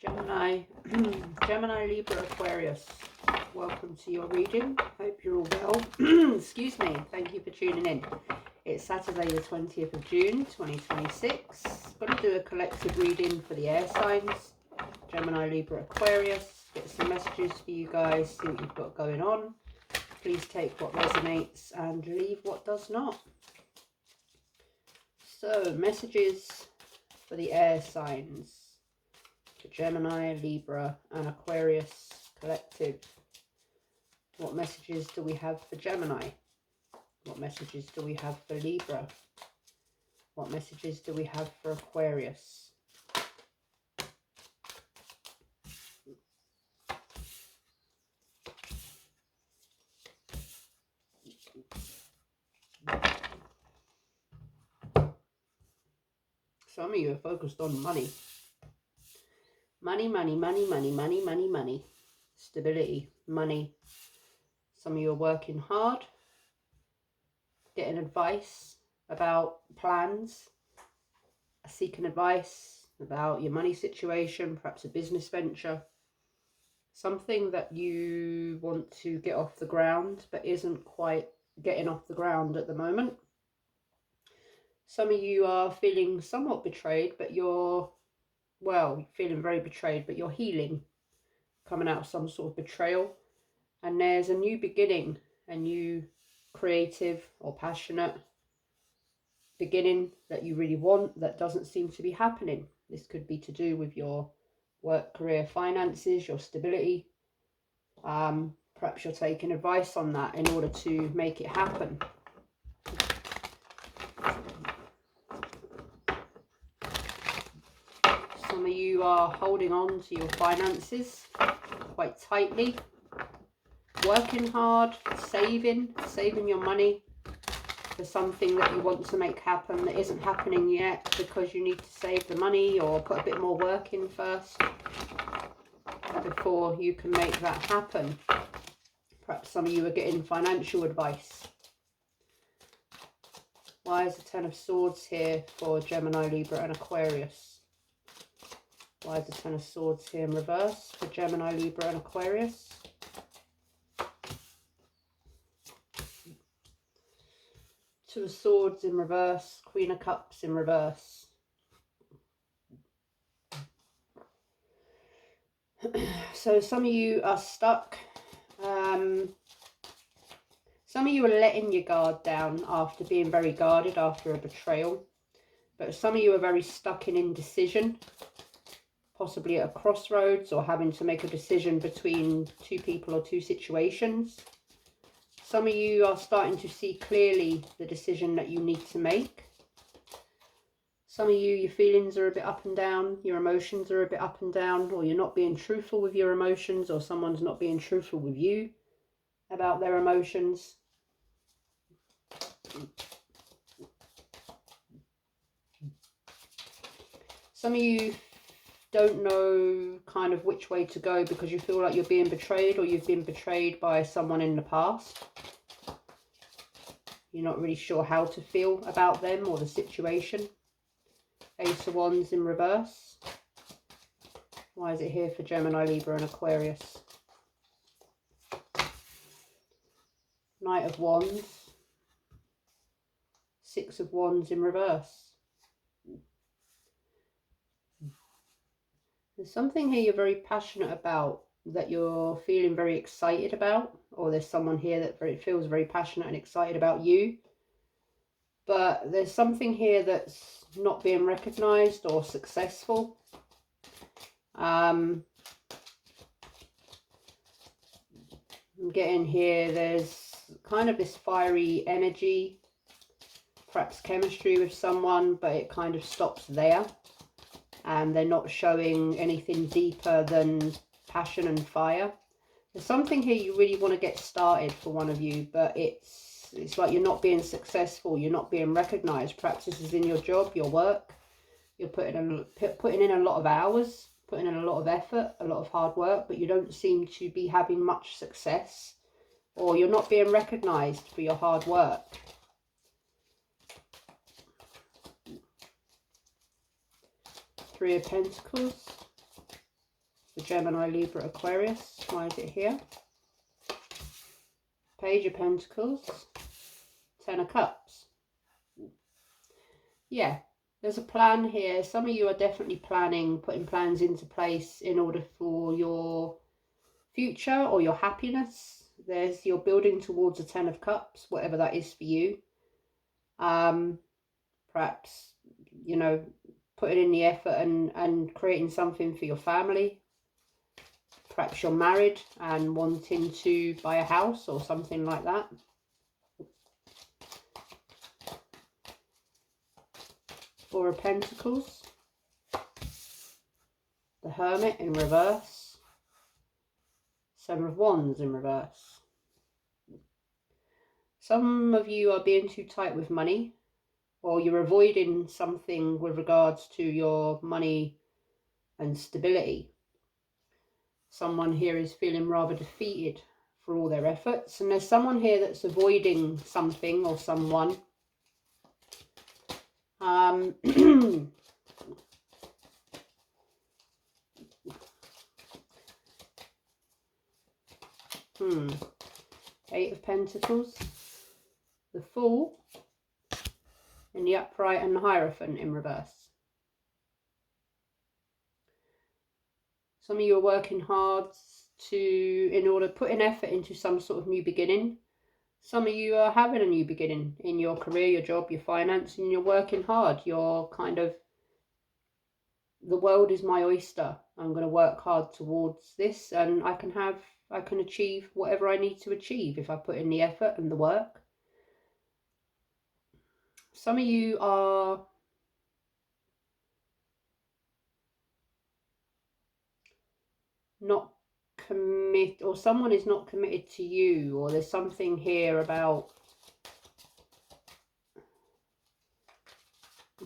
Gemini, Gemini Libra Aquarius, welcome to your reading. Hope you're all well. Excuse me, thank you for tuning in. It's Saturday the 20th of June 2026. I'm going to do a collective reading for the air signs, Gemini Libra Aquarius. Get some messages for you guys, see what you've got going on. Please take what resonates and leave what does not. So, messages for the air signs. Gemini, Libra and Aquarius collective. What messages do we have for Gemini? What messages do we have for Libra? What messages do we have for Aquarius? Some of you are focused on money. Money, money, money, money, money, money, money. Stability, money. Some of you are working hard, getting advice about plans, seeking advice about your money situation, perhaps a business venture. Something that you want to get off the ground but isn't quite getting off the ground at the moment. Some of you are feeling somewhat betrayed, but you're feeling very betrayed, but you're healing, coming out of some sort of betrayal. And there's a new beginning, a new creative or passionate beginning that you really want that doesn't seem to be happening. This could be to do with your work, career, finances, your stability. Perhaps you're taking advice on that in order to make it happen. Some of you are holding on to your finances quite tightly, working hard, saving your money for something that you want to make happen that isn't happening yet because you need to save the money or put a bit more work in first before you can make that happen. Perhaps some of you are getting financial advice. Why is the Ten of Swords here for Gemini, Libra and Aquarius? Why is the Ten of Swords here in reverse for Gemini, Libra and Aquarius? Two of Swords in reverse, Queen of Cups in reverse. So some of you are stuck. Some of you are letting your guard down after being very guarded after a betrayal. But some of you are very stuck in indecision. Possibly at a crossroads or having to make a decision between two people or two situations. Some of you are starting to see clearly the decision that you need to make. Some of you, your feelings are a bit up and down, your emotions are a bit up and down, or you're not being truthful with your emotions, or someone's not being truthful with you about their emotions. Some of you don't know kind of which way to go because you feel like you're being betrayed, or you've been betrayed by someone in the past. You're not really sure how to feel about them or the situation. Ace of Wands in reverse. Why is it here for Gemini, Libra and Aquarius? Knight of Wands. Six of Wands in reverse. There's something here you're very passionate about, that you're feeling very excited about, or there's someone here that feels very passionate and excited about you. But there's something here that's not being recognized or successful. I'm getting here, there's kind of this fiery energy, perhaps chemistry with someone, but it kind of stops there. And they're not showing anything deeper than passion and fire. There's something here you really want to get started for one of you, but it's like you're not being successful, you're not being recognized. Perhaps this is in your job, your work. You're putting in a lot of hours, putting in a lot of effort, a lot of hard work, but you don't seem to be having much success, or you're not being recognized for your hard work. Three of Pentacles. Gemini, Libra, Aquarius. Why is it here? Page of Pentacles, 10 of Cups. Yeah, there's a plan here. Some of you are definitely planning, putting plans into place in order for your future or your happiness. You're building towards a 10 of Cups, whatever that is for you. Perhaps, you know, putting in the effort and creating something for your family. Perhaps you're married and wanting to buy a house or something like that. Four of Pentacles. The Hermit in reverse. Seven of Wands in reverse. Some of you are being too tight with money, or you're avoiding something with regards to your money and stability. Someone here is feeling rather defeated for all their efforts, and there's someone here that's avoiding something or someone. Eight of Pentacles, the Fool, and the Upright and the Hierophant in reverse. Some of you are working hard in order to put an effort into some sort of new beginning. Some of you are having a new beginning in your career, your job, your finance, and you're working hard. You're kind of, the world is my oyster. I'm going to work hard towards this, and I can achieve whatever I need to achieve if I put in the effort and the work. Some of you are not commit, or someone is not committed to you, or there's something here about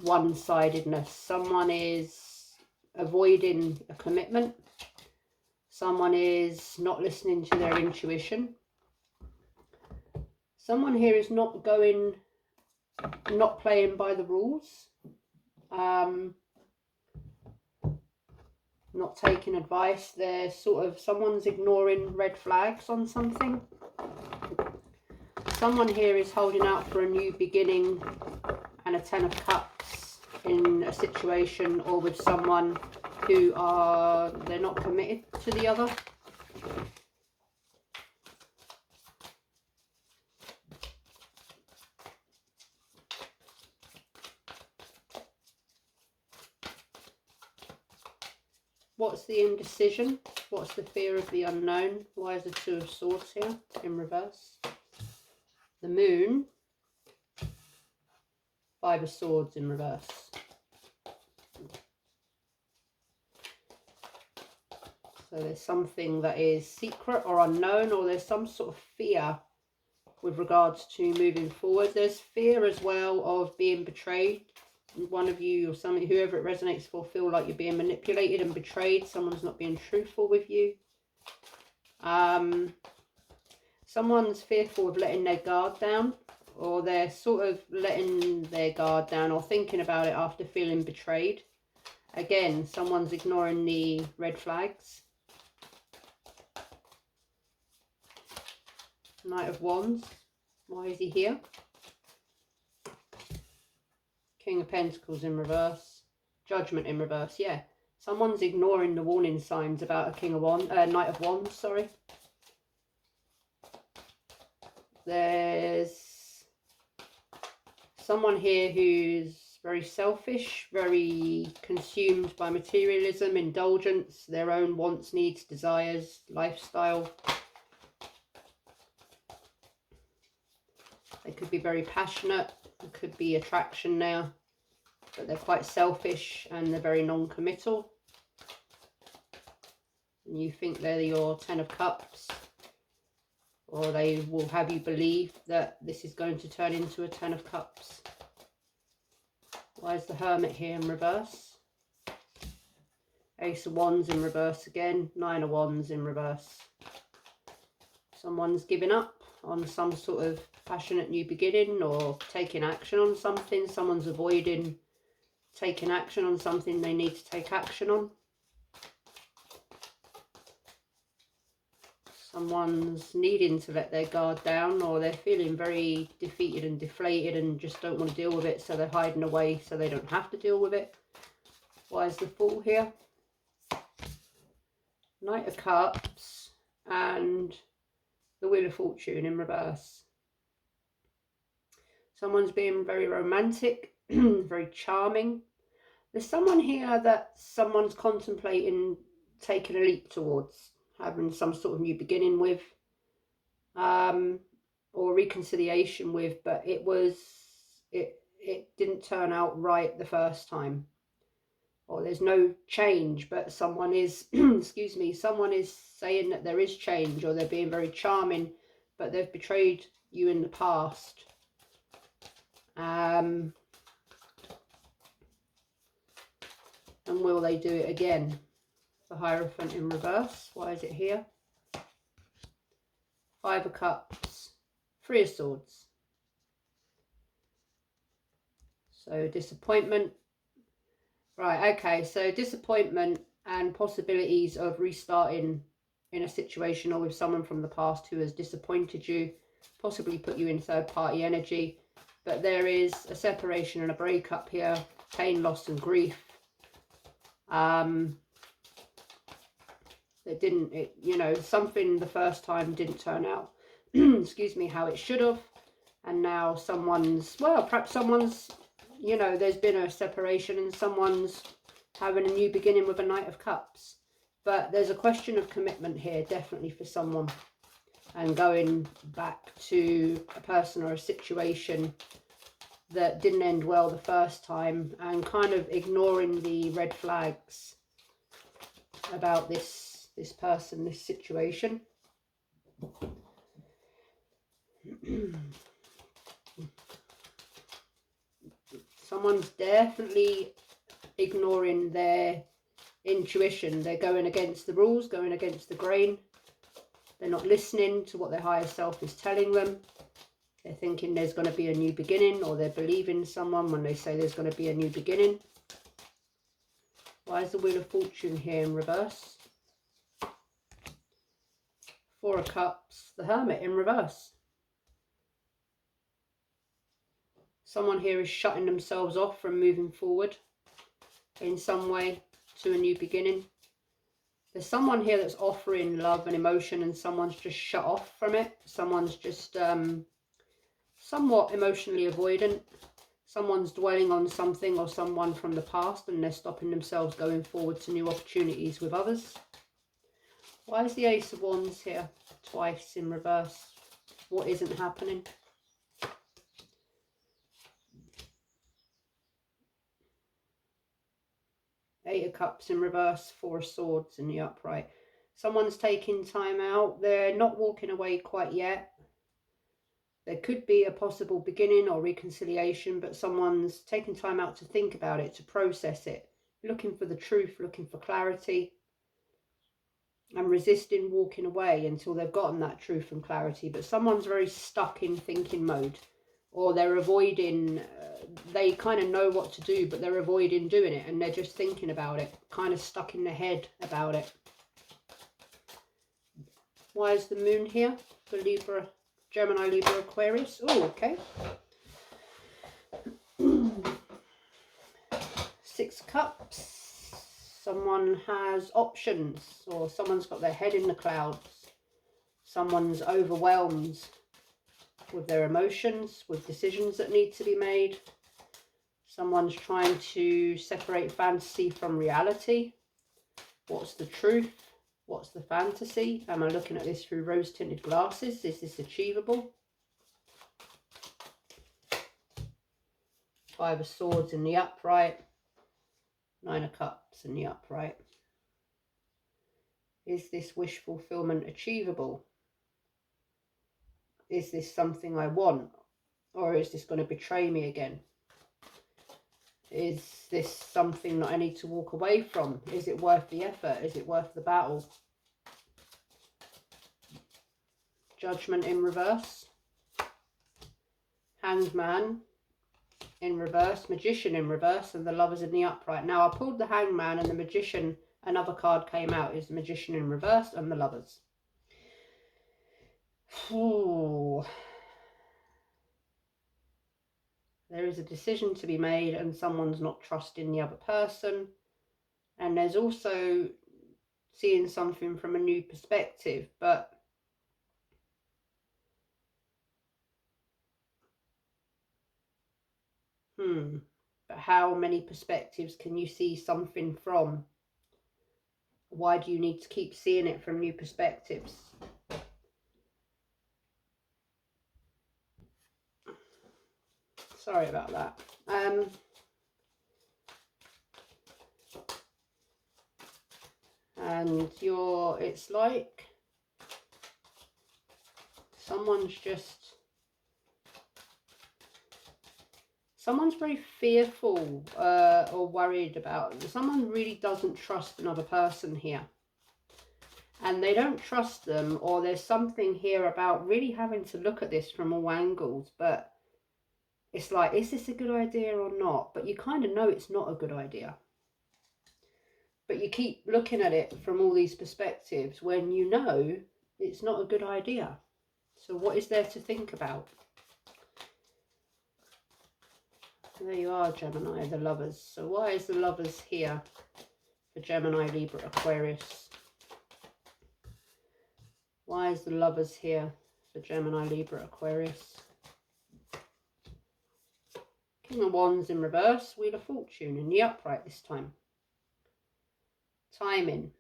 one-sidedness. Someone is avoiding a commitment. Someone is not listening to their intuition. Someone here is not playing by the rules. Not taking advice. They're someone's ignoring red flags on something. Someone here is holding out for a new beginning and a 10 of Cups in a situation or with someone who they're not committed to the other. What's the indecision? What's the fear of the unknown? Why is the Two of Swords here in reverse? The Moon. Five of Swords in reverse. So there's something that is secret or unknown, or there's some sort of fear with regards to moving forward. There's fear as well of being betrayed. One of you or somebody, whoever it resonates for, feel like you're being manipulated and betrayed. Someone's not being truthful with you. Someone's fearful of letting their guard down, or they're sort of letting their guard down or thinking about it after feeling betrayed. Again, someone's ignoring the red flags. Knight of Wands. Why is he here? King of Pentacles in reverse. Judgment in reverse. Yeah. Someone's ignoring the warning signs about a Knight of Wands, sorry. There's someone here who's very selfish, very consumed by materialism, indulgence, their own wants, needs, desires, lifestyle. They could be very passionate. It could be attraction now, but they're quite selfish and they're very non-committal. And you think they're your 10 of Cups, or they will have you believe that this is going to turn into a 10 of Cups. Why is the Hermit here in reverse? Ace of Wands in reverse again. 9 of Wands in reverse. Someone's giving up on some sort of passionate new beginning or taking action on something. Someone's avoiding taking action on something they need to take action on. Someone's needing to let their guard down, or they're feeling very defeated and deflated and just don't want to deal with it, so they're hiding away so they don't have to deal with it. Why is the Fool here? Knight of Cups and the Wheel of Fortune in reverse. Someone's being very romantic, very charming. There's someone here that someone's contemplating taking a leap towards, having some sort of new beginning with, or reconciliation with, but it didn't turn out right the first time, or there's no change, but someone is excuse me, someone is saying that there is change, or they're being very charming, but they've betrayed you in the past. And will they do it again? The Hierophant in reverse. Why is it here? Five of Cups, Three of Swords. So disappointment. Right, okay, so disappointment and possibilities of restarting in a situation or with someone from the past who has disappointed you, possibly put you in third party energy. But there is a separation and a breakup here, pain, loss and grief. You know, something the first time didn't turn out, excuse me, how it should have. And now someone's, well, perhaps someone's, you know, there's been a separation and someone's having a new beginning with a Knight of Cups. But there's a question of commitment here, definitely for someone. And going back to a person or a situation that didn't end well the first time, and kind of ignoring the red flags about this person, this situation. Someone's definitely ignoring their intuition. They're going against the rules, going against the grain. They're not listening to what their higher self is telling them. They're thinking there's going to be a new beginning, or they're believing someone when they say there's going to be a new beginning. Why is the Wheel of Fortune here in reverse? Four of Cups, the Hermit in reverse. Someone here is shutting themselves off from moving forward in some way to a new beginning. There's someone here that's offering love and emotion, and someone's just shut off from it. Someone's just somewhat emotionally avoidant. Someone's dwelling on something or someone from the past, and they're stopping themselves going forward to new opportunities with others. Why is the Ace of Wands here twice in reverse? What isn't happening? Eight of Cups in reverse, Four of Swords in the upright. Someone's taking time out. They're not walking away quite yet. There could be a possible beginning or reconciliation, but someone's taking time out to think about it, to process it, looking for the truth, looking for clarity, and resisting walking away until they've gotten that truth and clarity. But someone's very stuck in thinking mode, or they're avoiding, they kind of know what to do, but they're avoiding doing it, and they're just thinking about it, kind of stuck in their head about it. Why is the Moon here for Libra, Gemini, Libra, Aquarius? Oh, okay. Six of Cups. Someone has options, or someone's got their head in the clouds. Someone's overwhelmed with their emotions, with decisions that need to be made. Someone's trying to separate fantasy from reality. What's the truth? What's the fantasy? Am I looking at this through rose-tinted glasses? Is this achievable? Five of Swords in the upright. Nine of Cups in the upright. Is this wish fulfillment achievable? Is this something I want? Or is this going to betray me again? Is this something that I need to walk away from? Is it worth the effort? Is it worth the battle? Judgment in reverse. Hanged Man in reverse. Magician in reverse. And the Lovers in the upright. Now I pulled the Hanged Man and the Magician. Another card came out. Is the Magician in reverse and the Lovers. Ooh. There is a decision to be made and someone's not trusting the other person. And there's also seeing something from a new perspective, but but how many perspectives can you see something from? Why do you need to keep seeing it from new perspectives? Sorry about that. And it's like someone's very fearful or worried about, someone really doesn't trust another person here. And they don't trust them, or there's something here about really having to look at this from all angles, but it's like, is this a good idea or not? But you kind of know it's not a good idea. But you keep looking at it from all these perspectives when you know it's not a good idea. So what is there to think about? There you are, Gemini, the Lovers. So why is the Lovers here for Gemini, Libra, Aquarius? Why is the Lovers here for Gemini, Libra, Aquarius? King of Wands in reverse, Wheel of Fortune in the upright this time. Timing.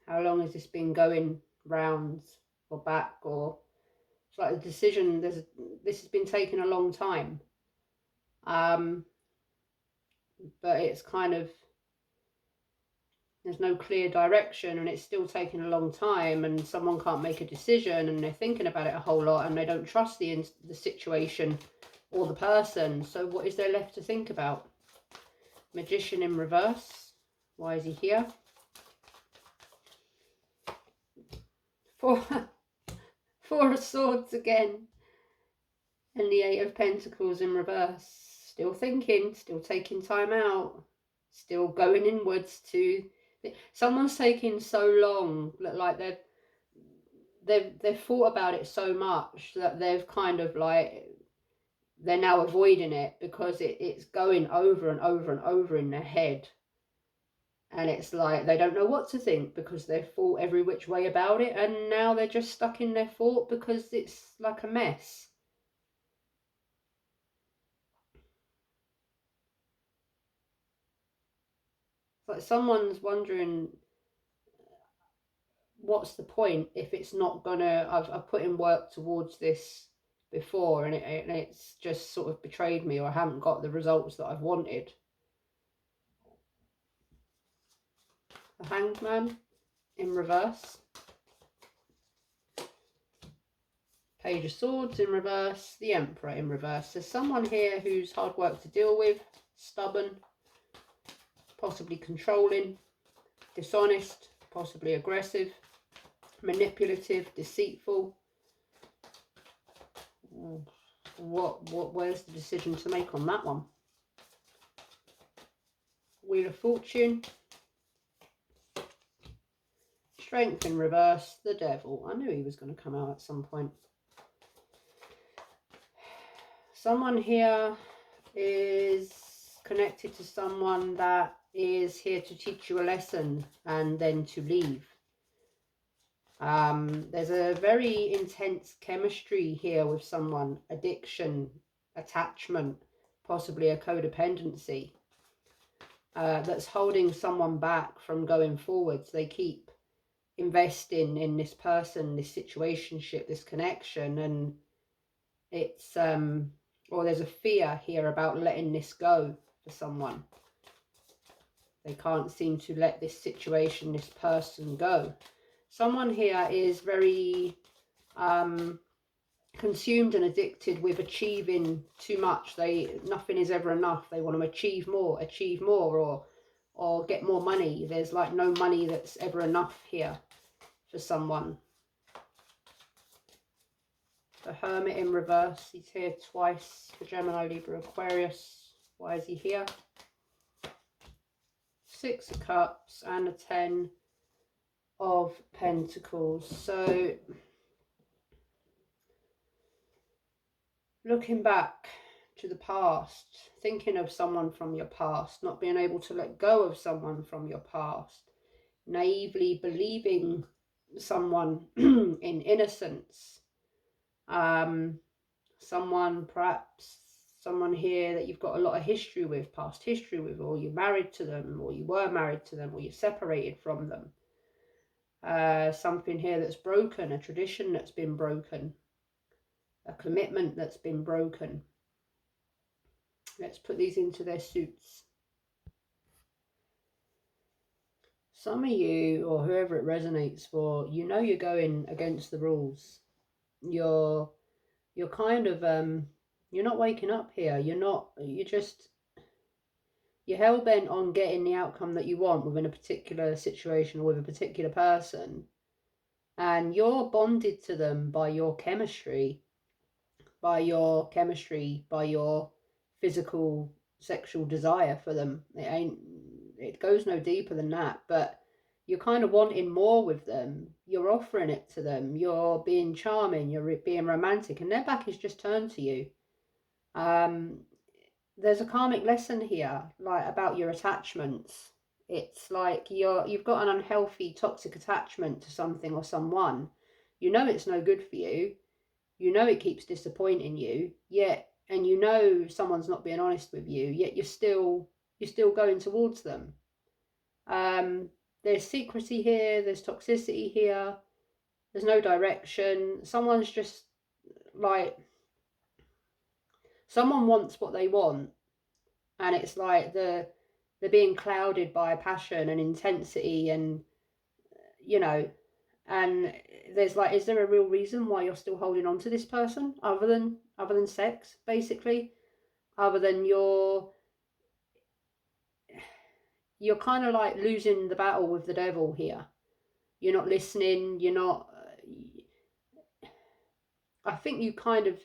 How long has this been going rounds or back, or it's like a decision, this has been taking a long time. But it's kind of, there's no clear direction and it's still taking a long time, and someone can't make a decision and they're thinking about it a whole lot and they don't trust the situation or the person. So what is there left to think about? Magician in reverse. Why is he here? Four of Swords again. And the Eight of Pentacles in reverse. Still thinking, still taking time out, still going inwards to... Someone's taking so long, like they've thought about it so much that they've kind of like, they're now avoiding it because it's going over and over and over in their head. And it's like they don't know what to think because they've thought every which way about it, and now they're just stuck in their thought because it's like a mess. It's like someone's wondering, what's the point if it's not gonna... I've put in work towards this before and it's just sort of betrayed me, or I haven't got the results that I've wanted. The Hanged Man in reverse. Page of Swords in reverse. The Emperor in reverse. There's someone here who's hard work to deal with, stubborn, possibly controlling, dishonest, possibly aggressive, manipulative, deceitful. Where's the decision to make on that one? Wheel of Fortune. Strength in reverse. The Devil. I knew he was going to come out at some point. Someone here is connected to someone that is here to teach you a lesson and then to leave. There's a very intense chemistry here with someone. Addiction, attachment, possibly a codependency that's holding someone back from going forwards. They keep investing in this person, this situationship, this connection, and it's or there's a fear here about letting this go for someone. They can't seem to let this situation, this person go. Someone here is very consumed and addicted with achieving too much. Nothing is ever enough. They want to achieve more, or get more money. There's like no money that's ever enough here for someone. The Hermit in reverse. He's here twice for Gemini, Libra, Aquarius. Why is he here? Six of Cups and a 10 of Pentacles. So looking back to the past, thinking of someone from your past, not being able to let go of someone from your past, naively believing someone in innocence, someone, perhaps someone here that you've got a lot of history with, past history with, or you're married to them, or you were married to them, or you're separated from them. Something here that's broken, a tradition that's been broken, a commitment that's been broken. Let's put these into their suits. Some of you, or whoever it resonates for, you know you're going against the rules. You're kind of, you're not waking up here. You're hell-bent on getting the outcome that you want within a particular situation or with a particular person. And you're bonded to them by your chemistry, by your physical, sexual desire for them. It goes no deeper than that, but you're kind of wanting more with them. You're offering it to them. You're being charming. You're being romantic, and their back is just turned to you. There's a karmic lesson here, like about your attachments. It's like you've got an unhealthy, toxic attachment to something or someone. You know it's no good for you. You know it keeps disappointing you. And you know someone's not being honest with you. Yet you're still going towards them. There's secrecy here. There's toxicity here. There's no direction. Someone's just like, someone wants what they want, and it's like they're being clouded by passion and intensity, and and there's like, is there a real reason why you're still holding on to this person other than sex, basically? Other than you're kind of like losing the battle with the devil here. You're not listening. You're not. I think you kind of.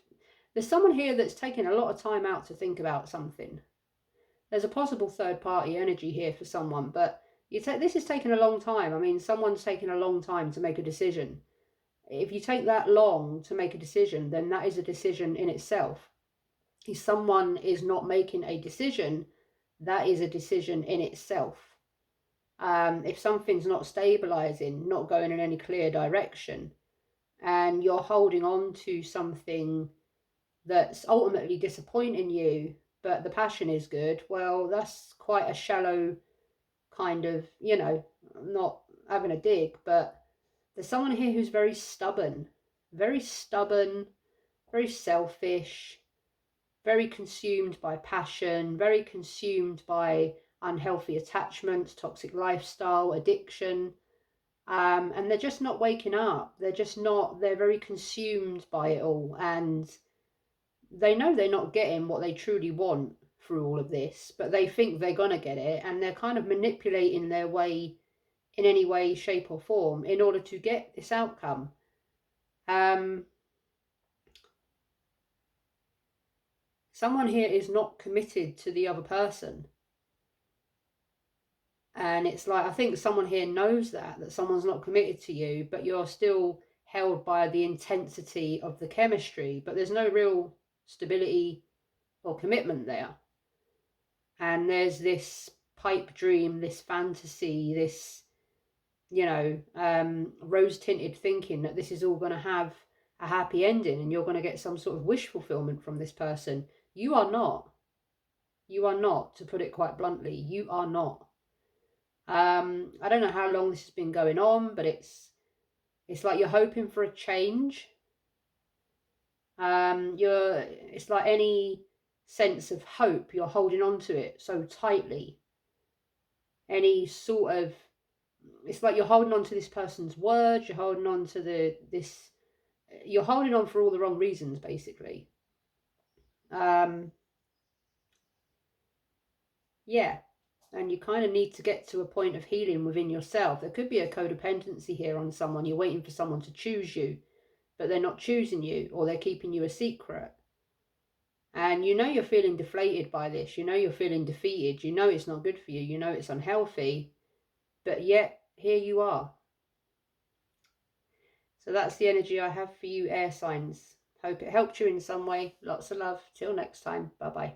There's someone here that's taking a lot of time out to think about something. There's a possible third party energy here for someone, but this is taking a long time. I mean, someone's taking a long time to make a decision. If you take that long to make a decision, then that is a decision in itself. If someone is not making a decision, that is a decision in itself. If something's not stabilizing, not going in any clear direction, and you're holding on to something that's ultimately disappointing you, but the passion is good, well, that's quite a shallow kind of, not having a dig, but there's someone here who's very stubborn, very selfish, very consumed by passion, very consumed by unhealthy attachments, toxic lifestyle, addiction. And they're just not waking up. They're very consumed by it all. And they know they're not getting what they truly want through all of this, but they think they're going to get it. And they're kind of manipulating their way in any way, shape or form in order to get this outcome. Someone here is not committed to the other person. And it's like, I think someone here knows that someone's not committed to you, but you're still held by the intensity of the chemistry, but there's no real stability or commitment there. And there's this pipe dream, this fantasy, this, rose-tinted thinking that this is all going to have a happy ending and you're going to get some sort of wish fulfillment from this person. You are not. You are not, to put it quite bluntly. You are not. I don't know how long this has been going on, but it's like you're hoping for a change. It's like any sense of hope, you're holding on to it so tightly. Any sort of, it's like you're holding on to this person's words, you're holding on to you're holding on for all the wrong reasons, basically. Yeah. And you kind of need to get to a point of healing within yourself. There could be a codependency here on someone. You're waiting for someone to choose you, but they're not choosing you, or they're keeping you a secret. And you're feeling deflated by this. You're feeling defeated. It's not good for you. It's unhealthy. But yet, here you are. So that's the energy I have for you, air signs. Hope it helped you in some way. Lots of love. Till next time. Bye-bye.